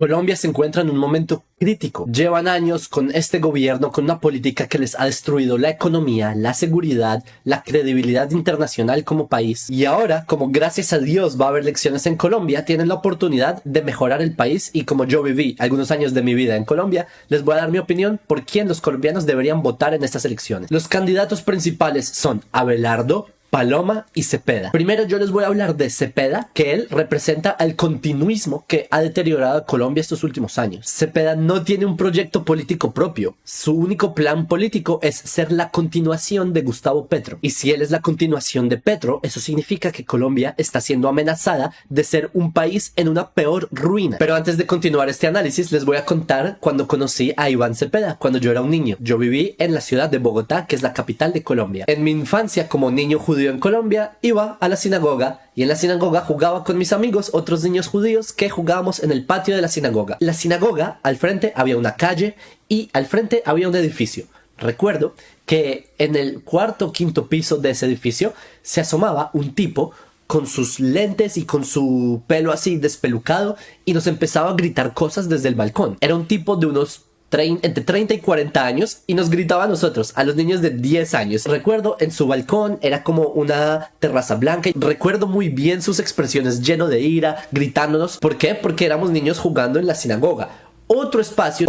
Colombia se encuentra en un momento crítico. Llevan años con este gobierno, con una política que les ha destruido la economía, la seguridad, la credibilidad internacional como país. Y ahora, como gracias a Dios va a haber elecciones en Colombia, tienen la oportunidad de mejorar el país. Y como yo viví algunos años de mi vida en Colombia, les voy a dar mi opinión por quién los colombianos deberían votar en estas elecciones. Los candidatos principales son Abelardo, Paloma y Cepeda. Primero yo les voy a hablar de Cepeda, que él representa el continuismo que ha deteriorado a Colombia estos últimos años. Cepeda no tiene un proyecto político propio. Su único plan político es ser la continuación de Gustavo Petro. Y si él es la continuación de Petro, eso significa que Colombia está siendo amenazada de ser un país en una peor ruina. Pero antes de continuar este análisis, les voy a contar cuando conocí a Iván Cepeda, cuando yo era un niño. Yo viví en la ciudad de Bogotá, que es la capital de Colombia. En mi infancia, como niño judío en Colombia, iba a la sinagoga y en la sinagoga jugaba con mis amigos, otros niños judíos, que jugábamos en el patio de la sinagoga. La sinagoga, al frente había una calle y al frente había un edificio. Recuerdo que en el cuarto o quinto piso de ese edificio se asomaba un tipo con sus lentes y con su pelo así despelucado y nos empezaba a gritar cosas desde el balcón. Era un tipo de unos entre 30 y 40 años y nos gritaba a nosotros, a los niños de 10 años. Recuerdo en su balcón, era como una terraza blanca y recuerdo muy bien sus expresiones lleno de ira, gritándonos. ¿Por qué? Porque éramos niños jugando en la sinagoga. Otro espacio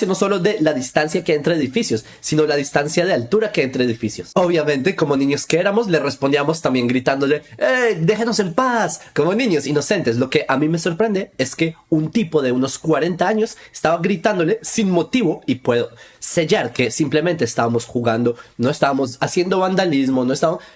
no solo de la distancia que hay entre edificios, sino la distancia de altura que hay entre edificios. Obviamente, como niños que éramos, le respondíamos también gritándole déjenos en paz, como niños inocentes. Lo que a mí me sorprende es que un tipo de unos 40 años estaba gritándole sin motivo, y puedo sellar que simplemente estábamos jugando, no estábamos haciendo vandalismo,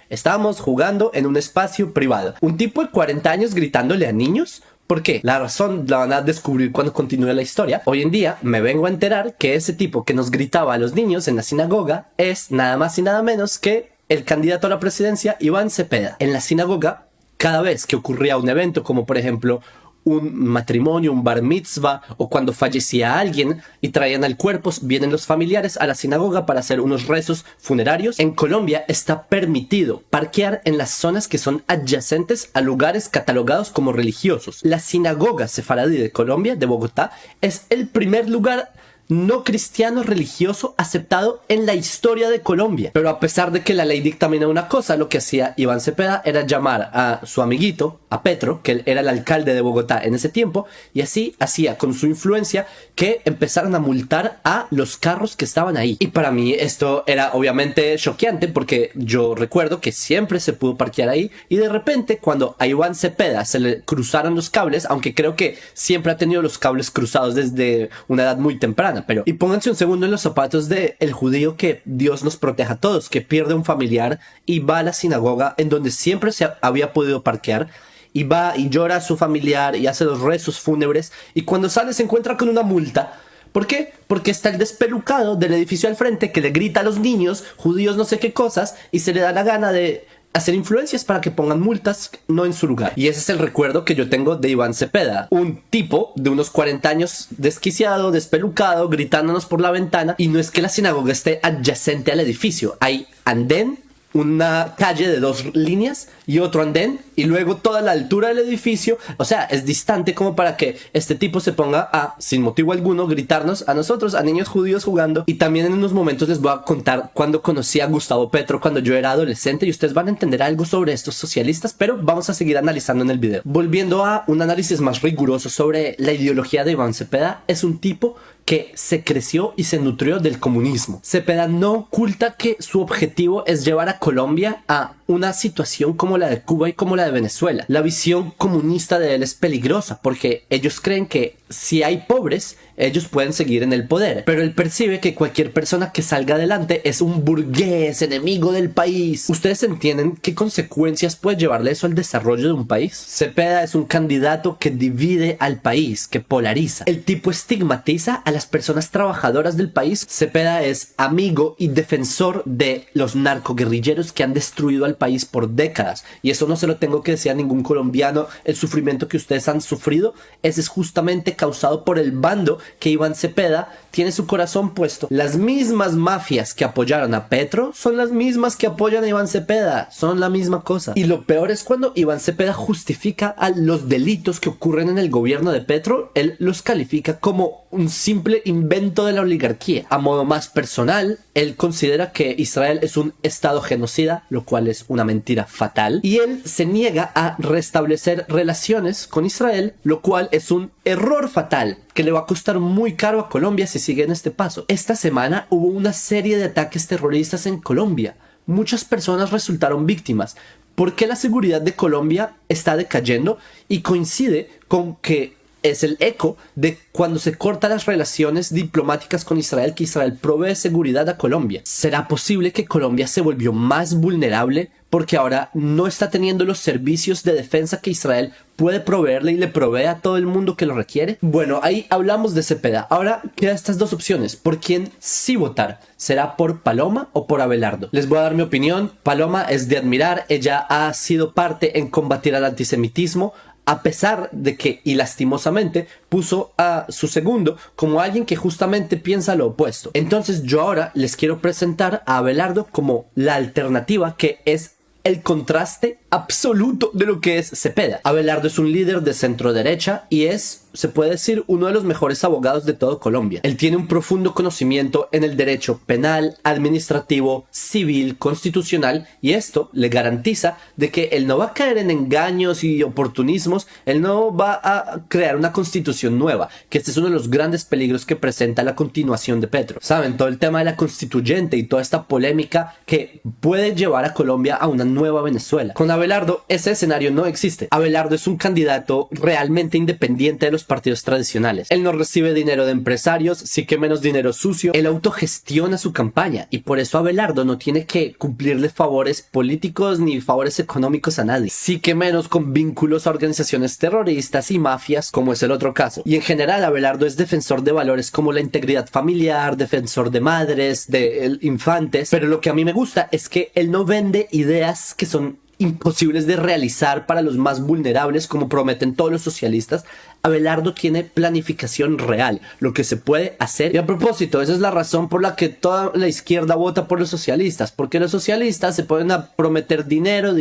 estábamos jugando en un espacio privado. Un tipo de 40 años gritándole a niños. ¿Por qué? La razón la van a descubrir cuando continúe la historia. Hoy en día me vengo a enterar que ese tipo que nos gritaba a los niños en la sinagoga es nada más y nada menos que el candidato a la presidencia, Iván Cepeda. En la sinagoga, cada vez que ocurría un evento, como por ejemplo un matrimonio, un bar mitzvah, o cuando fallecía alguien y traían al cuerpo, vienen los familiares a la sinagoga para hacer unos rezos funerarios. En Colombia está permitido parquear en las zonas que son adyacentes a lugares catalogados como religiosos. La sinagoga sefaradí de Colombia, de Bogotá, es el primer lugar no cristiano religioso aceptado en la historia de Colombia. Pero a pesar de que la ley dictamina una cosa, lo que hacía Iván Cepeda era llamar a su amiguito, a Petro, que él era el alcalde de Bogotá en ese tiempo, y así hacía con su influencia que empezaran a multar a los carros que estaban ahí. Y para mí esto era obviamente choqueante, porque yo recuerdo que siempre se pudo parquear ahí, y de repente cuando a Iván Cepeda se le cruzaron los cables, aunque creo que siempre ha tenido los cables cruzados desde una edad muy temprana, pero y pónganse un segundo en los zapatos de el judío, que Dios nos proteja a todos, que pierde un familiar y va a la sinagoga en donde siempre se había podido parquear, y va y llora a su familiar y hace los rezos fúnebres, y cuando sale se encuentra con una multa. ¿Por qué? Porque está el despelucado del edificio al frente que le grita a los niños judíos no sé qué cosas y se le da la gana de hacer influencias para que pongan multas no en su lugar. Y ese es el recuerdo que yo tengo de Iván Cepeda, un tipo de unos 40 años desquiciado, despelucado, gritándonos por la ventana. Y no es que la sinagoga esté adyacente al edificio, hay andén, una calle de 2 líneas y otro andén, y luego toda la altura del edificio. O sea, es distante como para que este tipo se ponga a, sin motivo alguno, gritarnos a nosotros, a niños judíos jugando. Y también en unos momentos les voy a contar cuando conocí a Gustavo Petro, cuando yo era adolescente, y ustedes van a entender algo sobre estos socialistas, pero vamos a seguir analizando en el video. Volviendo a un análisis más riguroso sobre la ideología de Iván Cepeda, es un tipo que se creció y se nutrió del comunismo. Cepeda no oculta que su objetivo es llevar a Colombia a una situación como la de Cuba y como la de Venezuela. La visión comunista de él es peligrosa porque ellos creen que si hay pobres, ellos pueden seguir en el poder, pero él percibe que cualquier persona que salga adelante es un burgués enemigo del país. ¿Ustedes entienden qué consecuencias puede llevarle eso al desarrollo de un país? Cepeda es un candidato que divide al país, que polariza. El tipo estigmatiza a las personas trabajadoras del país. Cepeda es amigo y defensor de los narcoguerrilleros que han destruido al país por décadas. Y eso no se lo tengo que decir a ningún colombiano. El sufrimiento que ustedes han sufrido, ese es justamente causado por el bando que Iván Cepeda tiene su corazón puesto. Las mismas mafias que apoyaron a Petro son las mismas que apoyan a Iván Cepeda. Son la misma cosa. Y lo peor es cuando Iván Cepeda justifica a los delitos que ocurren en el gobierno de Petro. Él los califica como un simple invento de la oligarquía. A modo más personal, él considera que Israel es un estado genocida, lo cual es una mentira fatal. Y él se niega a restablecer relaciones con Israel, lo cual es un error fatal que le va a costar muy caro a Colombia si sigue en este paso. Esta semana hubo una serie de ataques terroristas en Colombia. Muchas personas resultaron víctimas. ¿Por qué la seguridad de Colombia está decayendo? Y coincide con que es el eco de cuando se cortan las relaciones diplomáticas con Israel, que Israel provee seguridad a Colombia. ¿Será posible que Colombia se volvió más vulnerable porque ahora no está teniendo los servicios de defensa que Israel puede proveerle y le provee a todo el mundo que lo requiere? Bueno, ahí hablamos de Cepeda. Ahora quedan estas dos opciones. ¿Por quién sí votar? ¿Será por Paloma o por Abelardo? Les voy a dar mi opinión. Paloma es de admirar. Ella ha sido parte en combatir al antisemitismo, a pesar de que, y lastimosamente, puso a su segundo como alguien que justamente piensa lo opuesto. Entonces yo ahora les quiero presentar a Abelardo como la alternativa, que es el contraste absoluto de lo que es Cepeda. Abelardo es un líder de centro derecha y es, se puede decir, uno de los mejores abogados de todo Colombia. Él tiene un profundo conocimiento en el derecho penal, administrativo, civil, constitucional, y esto le garantiza de que él no va a caer en engaños y oportunismos. Él no va a crear una constitución nueva, que este es uno de los grandes peligros que presenta la continuación de Petro. Saben, todo el tema de la constituyente y toda esta polémica que puede llevar a Colombia a una nueva Venezuela. Con Abelardo ese escenario no existe. Abelardo es un candidato realmente independiente de los partidos tradicionales. Él no recibe dinero de empresarios, sí que menos dinero sucio. Él autogestiona su campaña y por eso Abelardo no tiene que cumplirle favores políticos ni favores económicos a nadie. Sí que menos con vínculos a organizaciones terroristas y mafias, como es el otro caso. Y en general Abelardo es defensor de valores como la integridad familiar, defensor de madres, de infantes. Pero lo que a mí me gusta es que él no vende ideas que son imposibles de realizar para los más vulnerables, como prometen todos los socialistas. Abelardo tiene planificación real, lo que se puede hacer. Y a propósito, esa es la razón por la que toda la izquierda vota por los socialistas, porque los socialistas se ponen a prometer dinero,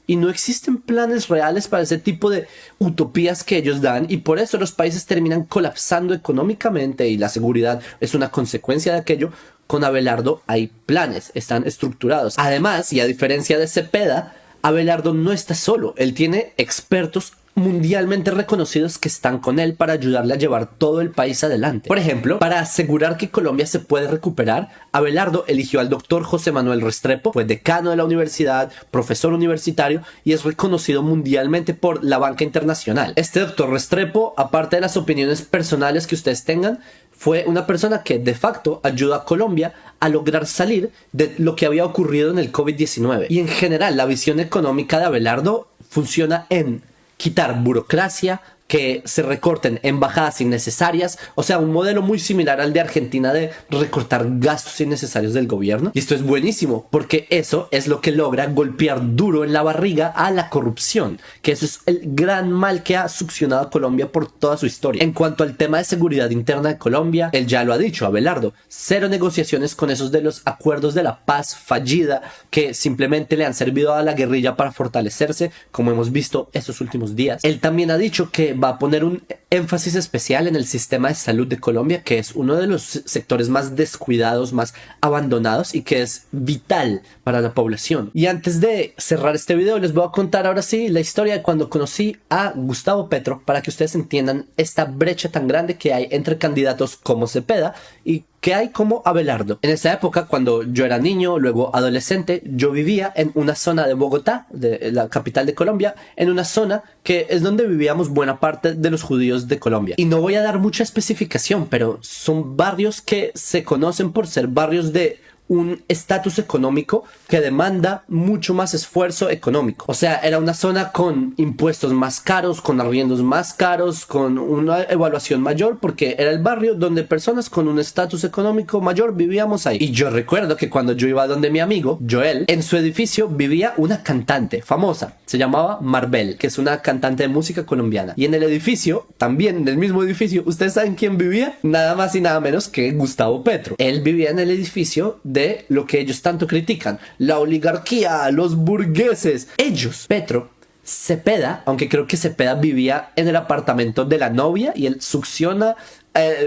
y no existen planes reales para ese tipo de utopías que ellos dan, y por eso los países terminan colapsando económicamente, y la seguridad es una consecuencia de aquello. Con Abelardo hay planes, están estructurados. Además, y a diferencia de Cepeda, Abelardo no está solo. Él tiene expertos mundialmente reconocidos que están con él para ayudarle a llevar todo el país adelante. Por ejemplo, para asegurar que Colombia se puede recuperar, Abelardo eligió al doctor José Manuel Restrepo, fue decano de la universidad, profesor universitario y es reconocido mundialmente por la banca internacional. Este doctor Restrepo, aparte de las opiniones personales que ustedes tengan, fue una persona que de facto ayudó a Colombia a lograr salir de lo que había ocurrido en el COVID-19. Y en general, la visión económica de Abelardo funciona en quitar burocracia, que se recorten embajadas innecesarias, o sea, un modelo muy similar al de Argentina de recortar gastos innecesarios del gobierno. Y esto es buenísimo, porque eso es lo que logra golpear duro en la barriga a la corrupción, que eso es el gran mal que ha succionado a Colombia por toda su historia. En cuanto al tema de seguridad interna de Colombia, él ya lo ha dicho, Abelardo, cero negociaciones con esos de los acuerdos de la paz fallida que simplemente le han servido a la guerrilla para fortalecerse, como hemos visto estos últimos días. Él también ha dicho que va a poner un énfasis especial en el sistema de salud de Colombia, que es uno de los sectores más descuidados, más abandonados y que es vital para la población. Y antes de cerrar este video, les voy a contar ahora sí la historia de cuando conocí a Gustavo Petro, para que ustedes entiendan esta brecha tan grande que hay entre candidatos como Cepeda y que hay como Abelardo. En esa época, cuando yo era niño, luego adolescente, yo vivía en una zona de Bogotá, de la capital de Colombia, en una zona que es donde vivíamos buena parte de los judíos de Colombia. Y no voy a dar mucha especificación, pero son barrios que se conocen por ser barrios de un estatus económico que demanda mucho más esfuerzo económico. O sea, era una zona con impuestos más caros, con arriendos más caros, con una evaluación mayor, porque era el barrio donde personas con un estatus económico mayor vivíamos ahí. Y yo recuerdo que cuando yo iba donde mi amigo, Joel, en su edificio vivía una cantante famosa, se llamaba Marbel, que es una cantante de música colombiana. Y en el edificio, también en el mismo edificio, ¿ustedes saben quién vivía? Nada más y nada menos que Gustavo Petro. Él vivía en el edificio de lo que ellos tanto critican, la oligarquía, los burgueses. Ellos, Petro, Cepeda, aunque creo que Cepeda vivía en el apartamento de la novia y él succiona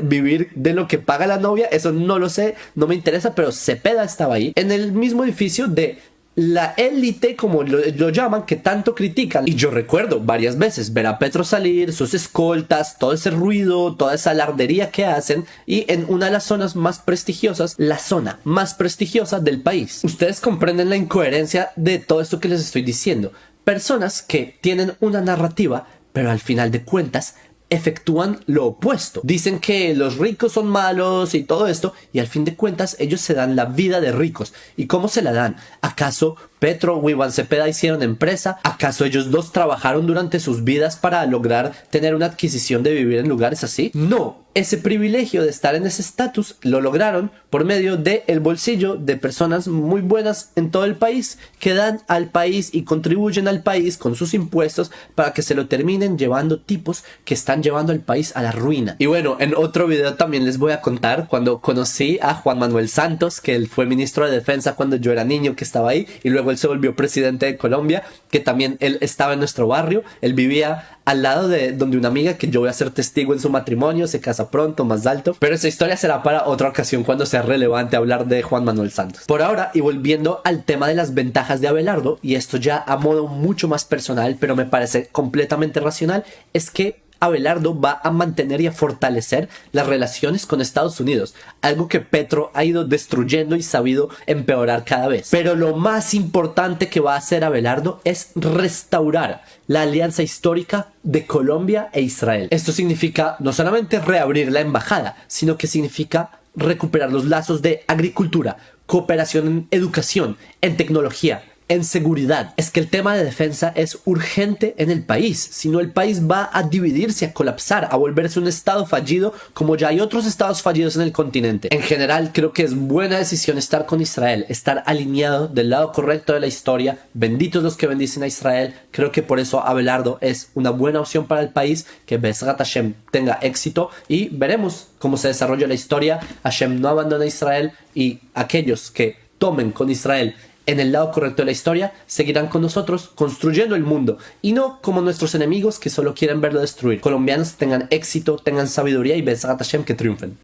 vivir de lo que paga la novia, eso no lo sé, no me interesa, pero Cepeda estaba ahí, en el mismo edificio de la élite, como lo llaman, que tanto critican. Y yo recuerdo varias veces ver a Petro salir, sus escoltas, todo ese ruido, toda esa alardería que hacen, y en una de las zonas más prestigiosas, la zona más prestigiosa del país. Ustedes comprenden la incoherencia de todo esto que les estoy diciendo. Personas que tienen una narrativa, pero al final de cuentas efectúan lo opuesto. Dicen que los ricos son malos y todo esto, y al fin de cuentas ellos se dan la vida de ricos. ¿Y cómo se la dan? ¿Acaso Petro o Iván Cepeda hicieron empresa? ¿Acaso ellos dos trabajaron durante sus vidas para lograr tener una adquisición de vivir en lugares así? No. Ese privilegio de estar en ese estatus lo lograron por medio del bolsillo de personas muy buenas en todo el país, que dan al país y contribuyen al país con sus impuestos para que se lo terminen llevando tipos que están llevando al país a la ruina. Y bueno, en otro video también les voy a contar cuando conocí a Juan Manuel Santos, que él fue ministro de Defensa cuando yo era niño, que estaba ahí, y luego él se volvió presidente de Colombia, que también él estaba en nuestro barrio. Él vivía al lado de donde una amiga, que yo voy a ser testigo en su matrimonio, se casa pronto, más alto. Pero esa historia será para otra ocasión cuando sea relevante hablar de Juan Manuel Santos. Por ahora, y volviendo al tema de las ventajas de Abelardo, y esto ya a modo mucho más personal, pero me parece completamente racional, es que Abelardo va a mantener y a fortalecer las relaciones con Estados Unidos, algo que Petro ha ido destruyendo y sabido empeorar cada vez. Pero lo más importante que va a hacer Abelardo es restaurar la alianza histórica de Colombia e Israel. Esto significa no solamente reabrir la embajada, sino que significa recuperar los lazos de agricultura, cooperación en educación, en tecnología, en seguridad. Es que el tema de defensa es urgente en el país, si no el país va a dividirse, a colapsar, a volverse un estado fallido, como ya hay otros estados fallidos en el continente. En general, creo que es buena decisión estar con Israel, estar alineado del lado correcto de la historia. Benditos los que bendicen a Israel. Creo que por eso Abelardo es una buena opción para el país, que Bezrat Hashem tenga éxito, y veremos cómo se desarrolla la historia. Hashem no abandona a Israel, y aquellos que tomen con Israel en el lado correcto de la historia seguirán con nosotros construyendo el mundo, y no como nuestros enemigos que solo quieren verlo destruir. Colombianos, tengan éxito, tengan sabiduría, y Bezrat Hashem, que triunfen.